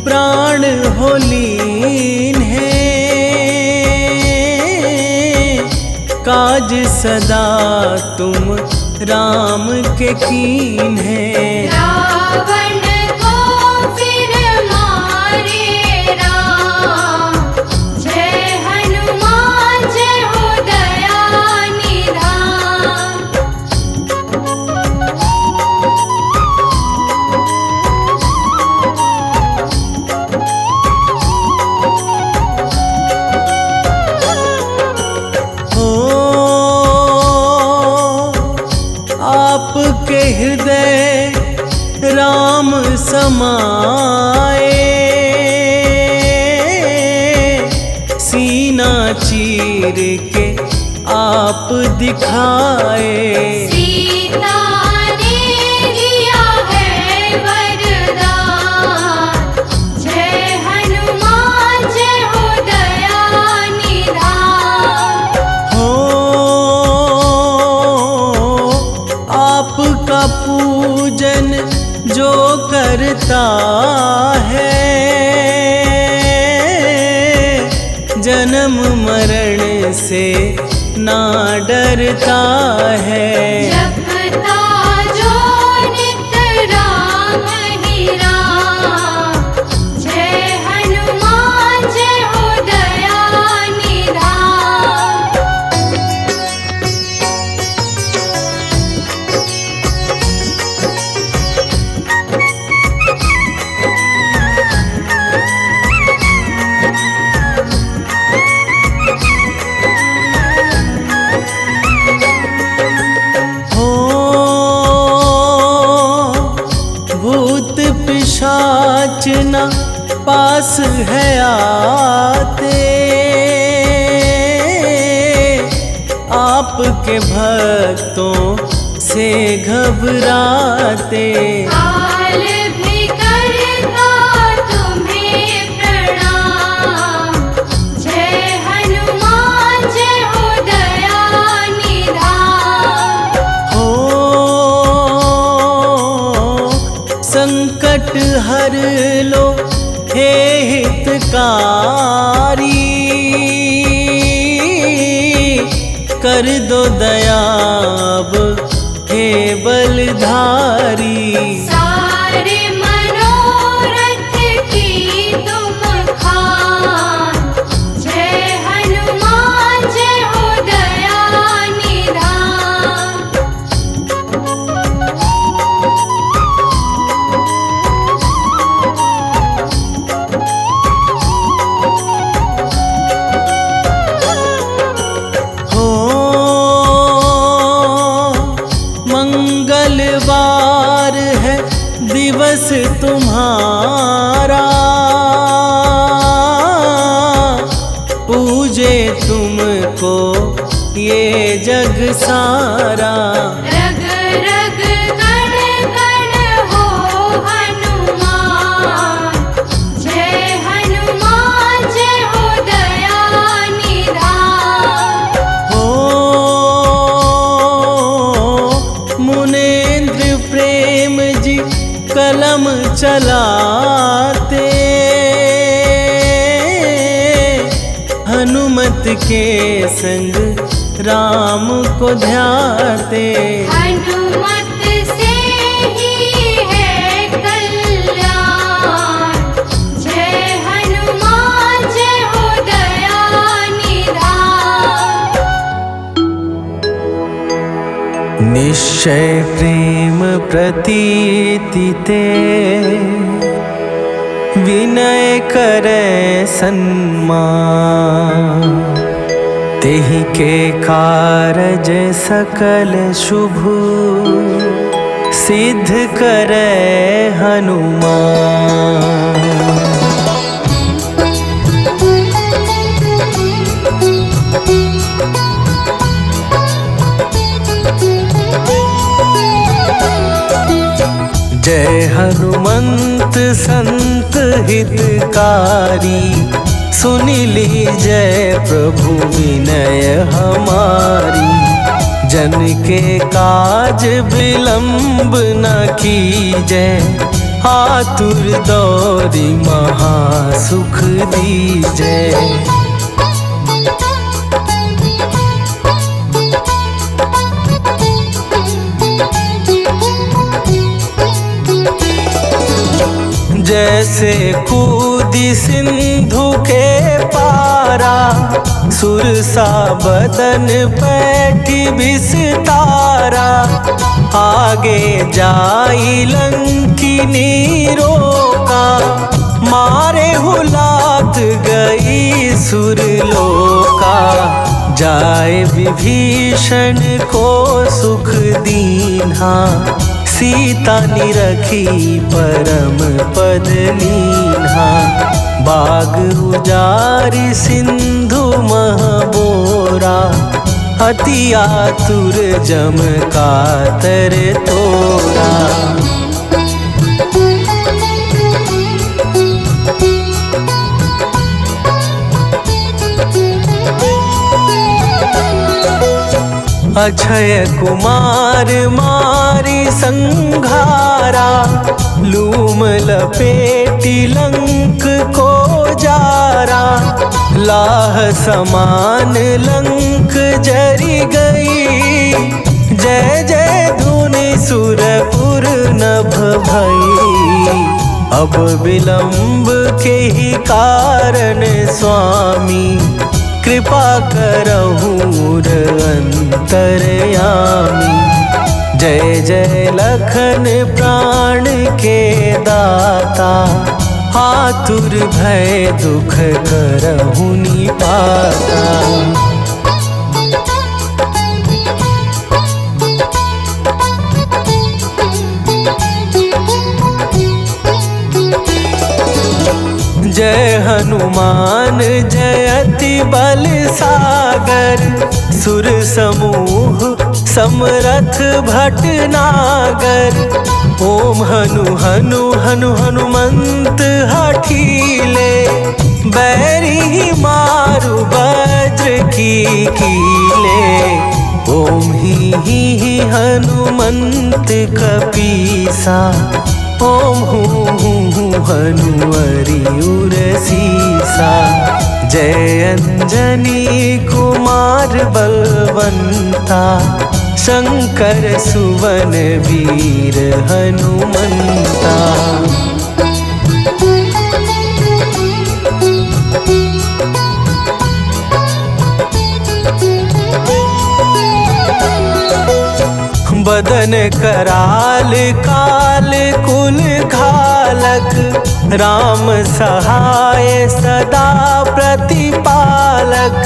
प्राण हो लीन है, काज सदा तुम राम के कीन है। रावण को फिर मारे राम, जय हनुमान जय हो दया निधान। आपके हृदय राम समाए, सीना चीर के आप दिखाए। सीता ने दिया है वरदान, जय हनुमान जय हो दया निधान। हो आपका पूजन जो करता है, जन्म मरण से ना डरता है। जपता जो नित राम ही राम, जय हनुमान जय हो दया निधान। भूत पिशाच न पास है आते, आपके भक्तों से घबराते। काल भी करता तुम्हें प्रणाम, जय हनुमान जय हो दया निधान। हो संकट हर लो हे हितकारी, कर दो दया अब हे बलधारी। सारे मनोरथ की तुम खान, जय हनुमान जय हो दया निधान। हो मंगलवार है दिवस तुम्हारा, पूजे तुमको ये जग सारा। रग रग कण कण हो हनुमान, जय हनुमान जय हो दया निधान। हो मुनेन्द्र प्रेम जी कलम चलाते, हनुमत के संग राम को ध्याते। हनुमत से ही है कल्याण, जय हनुमान जय हो दया निधान। निश्चय प्रेम प्रतीति ते, विनय करे सन्मान, तेहि के कारज सकल शुभ, सिद्ध करे हनुमान। जय हनुमंत संत हितकारी, सुनि लीजय प्रभु विनय हमारी। जन के काज विलंब न कीजय, आतुर दौरी महासुख दीजय। जैसे कूदी सिंधु के पारा, सुरसा बदन पैठी विस्तारा। आगे जाई लंकिनी रोका, मारे हुलात गई सुरलोका। जाए विभीषण को सुख दीन्हा, सीता निरखी परम पद लीन्हा। बाग उजारि सिंधु महबोरा, अति आतुर जम कातर तोरा। अक्षय कुमार मारी संघारा, लूम लपेटी लंक को जारा। लाह समान लंक जरी गई, जय जय धुनि सुरपुर नभ भई। अब विलंब के ही कारण स्वामी, कृपा करहूँ अंतरयामी। जय जय लखन प्राण के दाता, आतुर भय दुख करहूँ निपाता। जय हनुमान जयति बल सागर, सुर समूह समरथ भटनागर। ओम हनु हनु हनु हनुमंत हठीले, बैरी मारु वज्र की कीले। ओम ही हनुमंत कपीसा, ओम हूँ हनुमरि उर सीसा। जय अंजनी कुमार बलवंता, शंकर सुवन वीर हनुमंता। बदन कराल काल कुल घालक, राम सहाय सदा प्रतिपालक।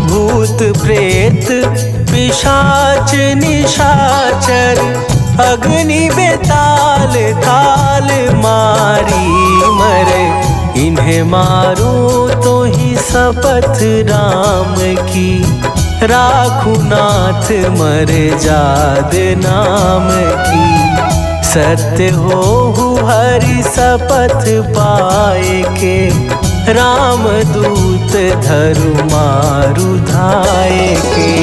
भूत प्रेत पिशाच निशाचर, अग्नि बेताल ताल मारी मरे। इन्हें मारो तो ही शपथ राम की, राखू नाथ मर जाद नाम की। सत्य हो हरि शपथ पाए के, राम दूत धरु मारु धाए के।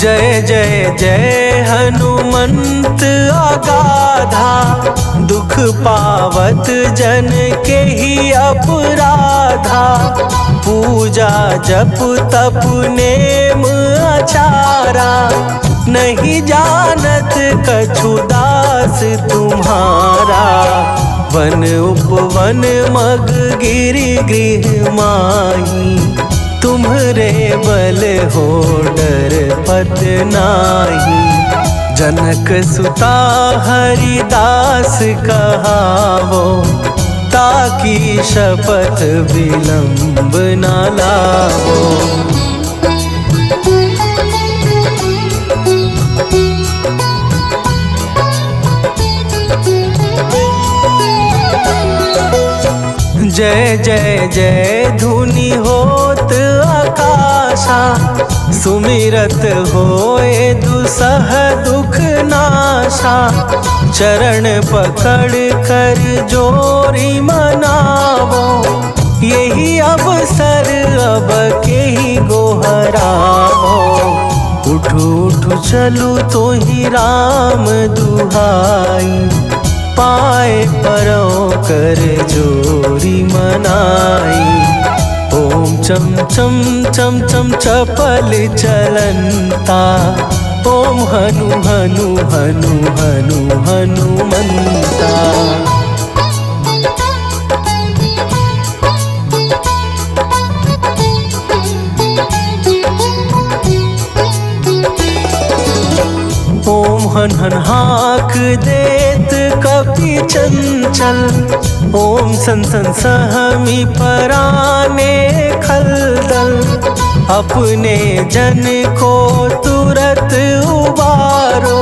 जय जय जय हनुमंत अगाधा, दुख पावत जन के ही अपराधा। पूजा जप तप नेम आचारा, नहीं जानत कछु दास तुम्हारा। वन उपवन मग गिरि गृह माही, तुम्हरे बल हो डर पत नाही। जनक सुता हरिदास कहावो, ताकि शपथ विलंब न लावो। जय जय जय धुनि होत आकाशा, सुमिरत होए दुसह दुख नाशा। चरण पकड़ कर जोरी मनावो, यही अवसर अब के ही गोहरावो। उठू उठू चलू तो ही राम दुहाई, पाए परों कर जोरी मनाई। ओम चम चम चम चम चपल चलंता, ओम हनु हनु हनु हनु हनुमंता। ओम हन हन हाक देत कपि चंचल, ओम सन सन सहमी पराने खलदल। अपने जन को तुरत उबारो,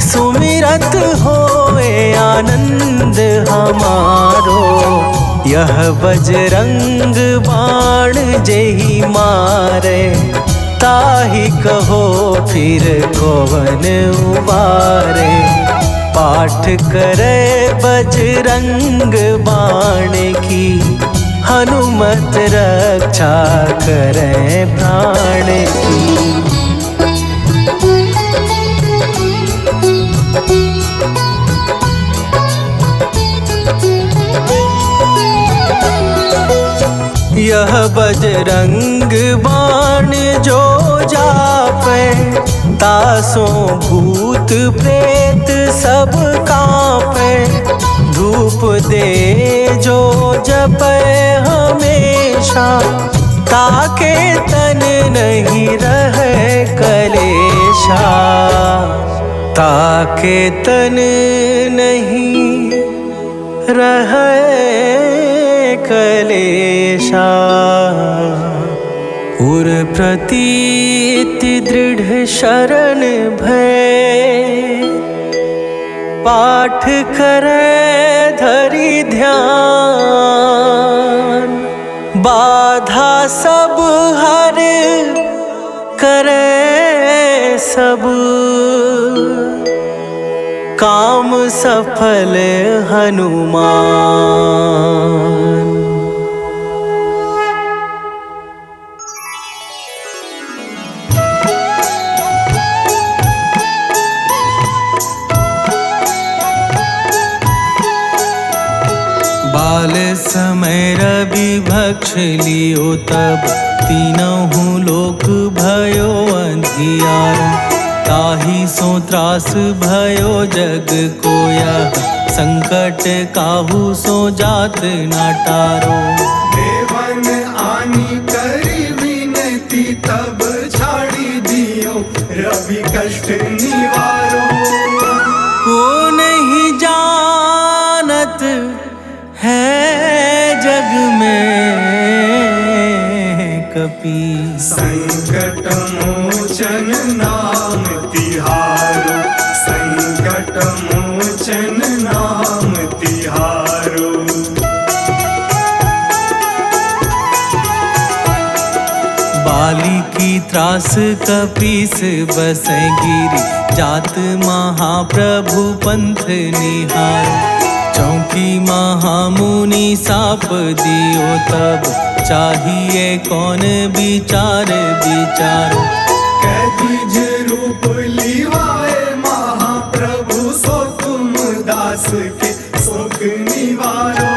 सुमिरत होए आनंद हमारो। यह बजरंग बाण जेहि मारे, ताहि कहो फिर कौन उबारे। पाठ करे बजरंग बाण की, हनुमत रक्षा करे प्राण की। यह बजरंग बाण जो जापे, तासों भूत प्रेत सब कांपे। धूप दे जो जपे हमेशा, ताके तन नहीं रहे कलेशा। ताके तन नहीं रहे कलेशा। उर प्रतीत दृढ़ शरण भय, पाठ करे धरि ध्यान। बाधा सब हर करे सब, काम सफल हनुमान। बाल समय रवि भक्ष लियो तब, तीनहु लोक भयो अंधियारा। ताहि सो त्रास भयो जग कोया, संकट काहू सो जात ना टारो। देवन आनी करी विनती, तब छाड़ी दियो रवि कष्ट निवारो। को नहीं जानत है जग में कपि, संकट मोचन नाम तिहारो। संकट मोचन नाम तिहारो। बाली की त्रास कपीस बसै गिरी, जात महाप्रभु पंथ निहार। चौकी महामुनि साप दियो तब, चाहिए कौन विचार विचारो। कैदिज रूप लिवाए महाप्रभु, सो तुम दास के शोक निवारो।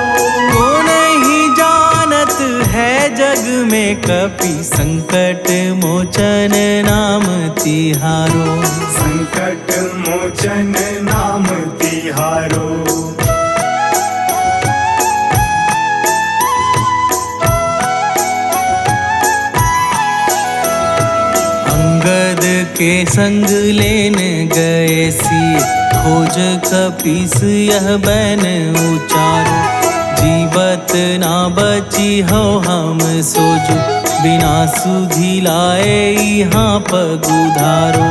को नहीं जानत है जग में कपि, संकट मोचन नाम तिहारो। संकट मोचन नाम तिहारो। अंगद के संग लेन गए सी, खोज कपीस यह बैन उचारो। जीवत ना बची हो हम सोजो, बिना सुधि लाए यहाँ पगुधारो।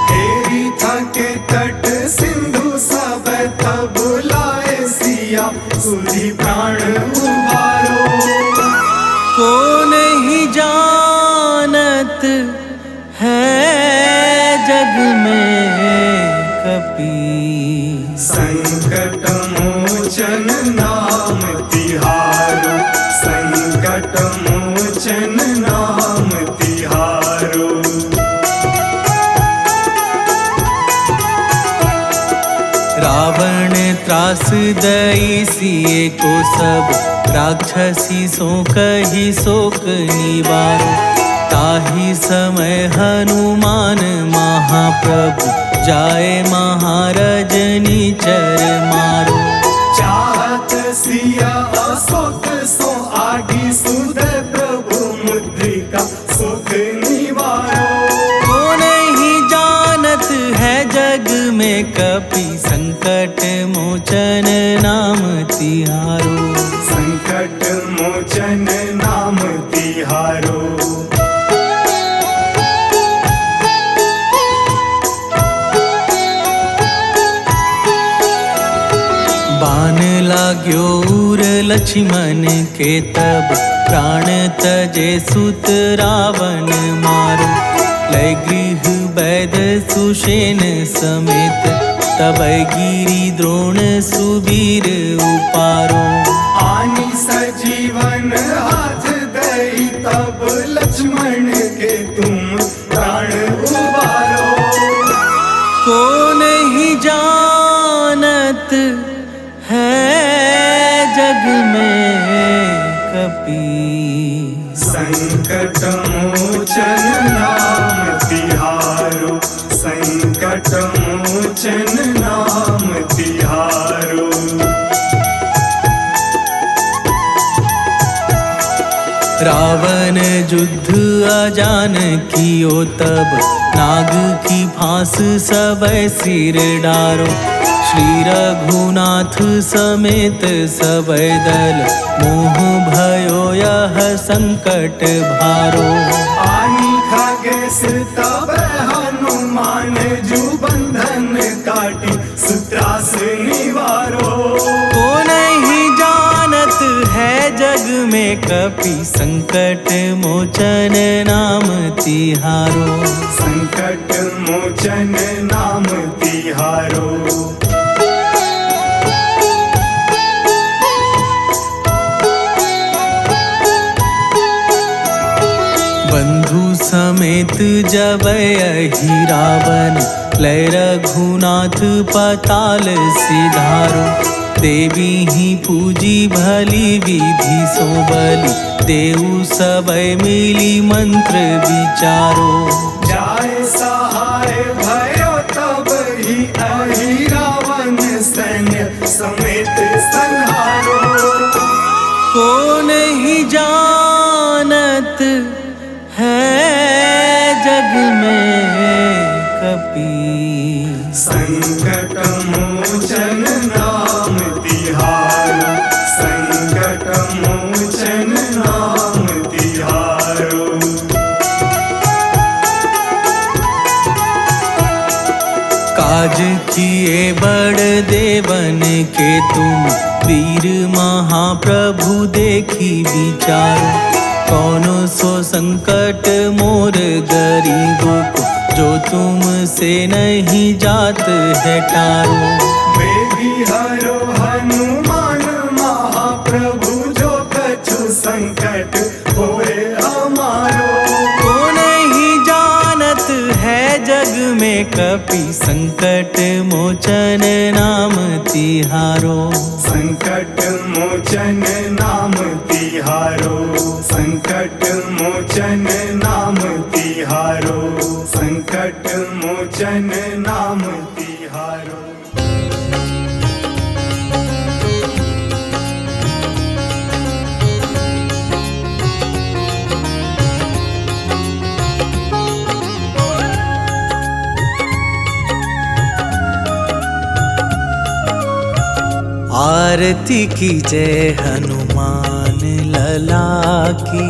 हेरी थके तट सिंधु सब तब लाए सिया, सुधि प्राण उबारो। कपि। संकट मोचन नाम तिहारो, संकट मोचन नाम तिहारो। रावण त्रास दई सिए को सब, राक्षसी सो कही शोक निवारो। ताहि समय हनुमान महाप्रभु, जाए महारजनी चर मारो। चाहत सिया अशोक सो आगी, सुदय प्रभु मुद्रिका सुख निवारो। को नहीं जानत है जग में कपि, संकट मोचन नाम तिहारो। संकट मोचन नाम तिहारो। बाण लाग्यो उर लक्ष्मण के तब, प्राण तजे सुत रावण मारो। लय गृह वैद सुषेण समेत, तब गिरि द्रोण सुबीर उपारो। आनी सजीवन हाथ दई, तब लक्ष्मण के तुम प्राण उबारो। को नहीं जानत है जग में कपि, संकट मोचन नाम तिहारो, संकट मोचन नाम तिहारो। रावण युद्ध अजान कियो तब, नाग की फांस सबय सिर डारो। श्री रघुनाथ समेत सबय दल, मोह भयो यह संकट भारो। आनी खगेश तब हनुमान, जु बंधन काटी सुत्रास निवारो। को नहीं जानत है जग में कपि, संकट मोचन नाम तिहारो। संकट मोचन नाम तिहारो। बंधु समेत जबहि रावण, लय रघुनाथ पताल सिधारो। देवी ही पूजी भली विधि सो बलि, देऊ सबय मिली मंत्र विचारो। जाय सहाय भयो तब ही, अहि रावण सैन्य समेत संहारो। को नहीं जानत है जग में कपि, संकट मोचन नाम तिहारो, संकट मोचन नाम तिहारो। काज किए बड़ देवन के तुम, वीर महाप्रभु देखी विचारो। कौनो सो संकट मोर गरीबों को, जो तुम से नहीं जात है टारो। बेबी हरो हनुमान महाप्रभु, जो कछु संकट होए हमारो। को नहीं जानत है जग में कपि, संकट मोचन नाम तिहारो। संकट मोचन नाम तिहारो, संकट मोचन नाम तिहारो, संकट मोचन नाम तिहारो। आरती की जय हनुमान लला की,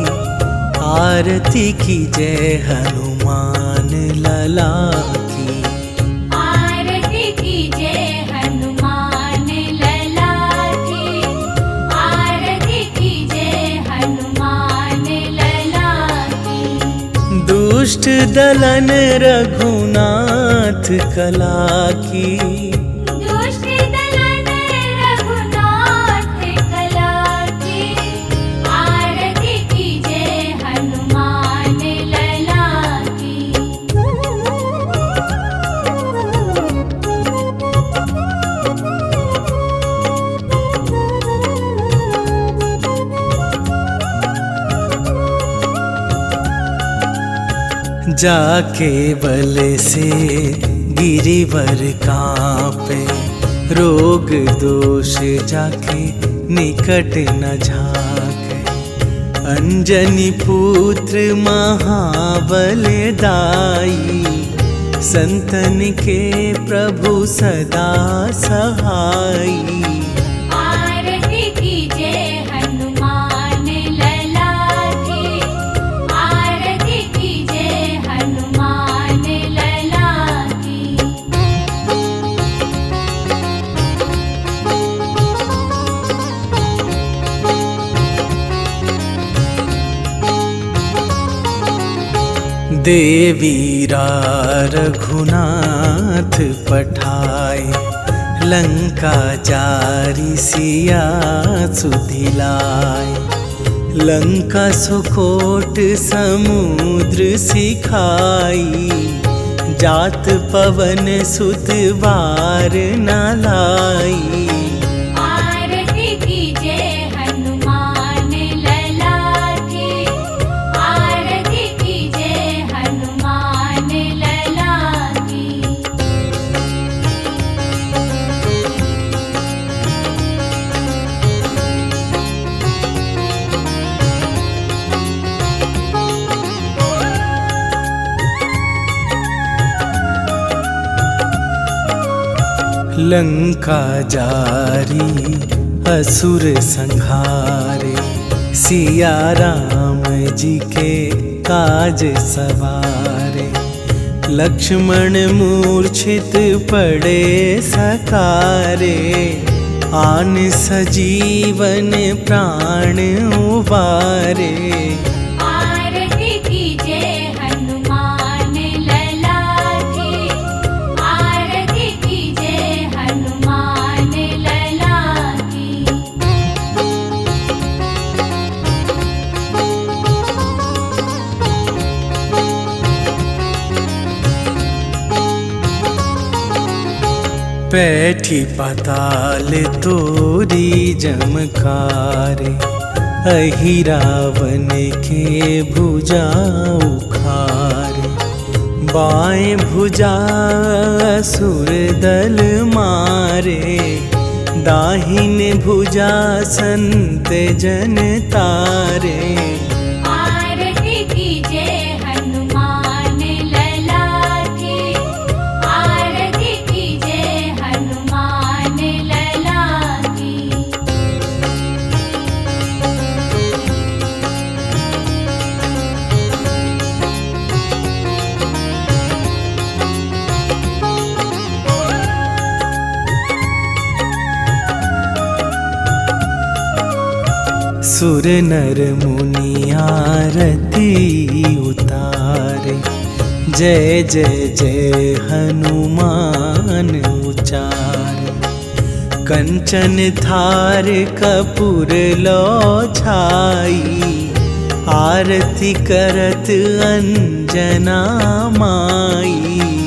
आरती की जय हनुमान लला की। आरती की जय हनुमान लला की, आरती की जय हनुमान लला की। दुष्ट दलन रघुनाथ रघुनाथ कला की, दुष्ट दलन रघुनाथ कला की, आरती कीजे हनुमान लला की। जाके बल से गिरिवर कांपे, रोग दोष जाके निकट न झाके। अंजनी पुत्र महाबलदाई, संतन के प्रभु सदा सहाई। आरती कीजे हनुमान लला की, आरती कीजे हनुमान लला की। देवीरा रघुनाथ पठाए, लंका जारी सिया सुधिलाए। लंका सुकोट समुद्र सिखाई, जात पवन सुत बार न लाई। आरती कीजे हनुमान लला की, आरती कीजे हनुमान लला की। लंका जारी असुर संहारे, सिया राम जी के काज सवारे। लक्ष्मण मूर्छित पड़े सकारे, आन सजीवन प्राण उबारे। आरती कीजे हनुमान लला की, आरती कीजे हनुमान लला की। बैठी पाताल तोरी जमकारे, अहिरावन के भुजा उखारे। बाएं भुजा असुर दल मारे, दाहिन भुजा संत जन तारे। आरती कीजे हनुमान लला की, आरती कीजे हनुमान लला की। सुर नर मुनि आरती उतारे, जय जय जय हनुमान उचारे। कंचन थार कपूर लो छाई, आरती करत अंजना माई।